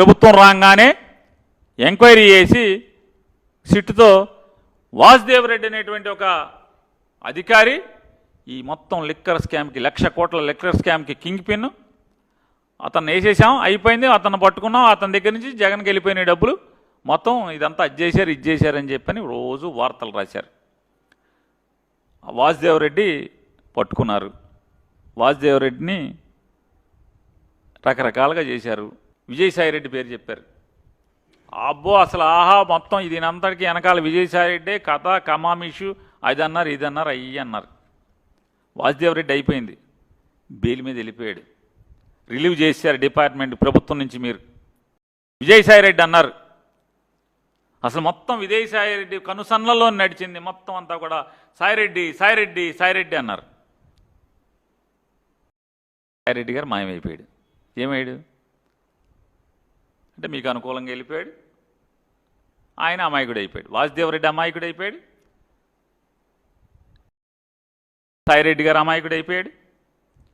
ప్రభుత్వం రాగానే ఎంక్వైరీ చేసి సిట్టుతో వాసుదేవరెడ్డి అనేటువంటి ఒక అధికారి ఈ మొత్తం లిక్కర్ స్కామ్కి 1,00,00,000 కోట్ల లిక్కర్ స్కామ్కి కింగ్ పిన్, అతన్ని వేసేసాం, అయిపోయింది, అతన్ని పట్టుకున్నాం, అతని దగ్గర నుంచి జగన్కి వెళ్ళిపోయిన డబ్బులు మొత్తం ఇదంతా అది చేశారు ఇది చేశారని చెప్పని రోజు వార్తలు రాశారు. వాసుదేవరెడ్డి పట్టుకున్నారు. వాసుదేవరెడ్డిని రకరకాలుగా చేశారు. విజయసాయిరెడ్డి పేరు చెప్పారు. అబ్బో అసలు ఆహా మొత్తం దీనంతటికి వెనకాల విజయసాయిరెడ్డే కథ కమామిషు, అది అన్నారు ఇది అన్నారు అయ్యి అన్నారు. వాసుదేవరెడ్డి అయిపోయింది, బెయిల్ మీద వెళ్ళిపోయాడు. రిలీవ్ చేశారు డిపార్ట్మెంట్ ప్రభుత్వం నుంచి. మీరు విజయసాయిరెడ్డి అన్నారు. అసలు మొత్తం విజయసాయిరెడ్డి కనుసన్నల్లో నడిచింది మొత్తం అంతా కూడా. సాయిరెడ్డి సాయిరెడ్డి సాయిరెడ్డి అన్నారు. సాయిరెడ్డి గారు మాయమైపోయాడు. ఏమయ్యాడు అంటే మీకు అనుకూలంగా వెళ్ళిపోయాడు, ఆయన అమాయకుడు అయిపోయాడు. వాసుదేవరెడ్డి అమాయకుడు అయిపోయాడు, సాయిరెడ్డి గారు అమాయకుడు అయిపోయాడు.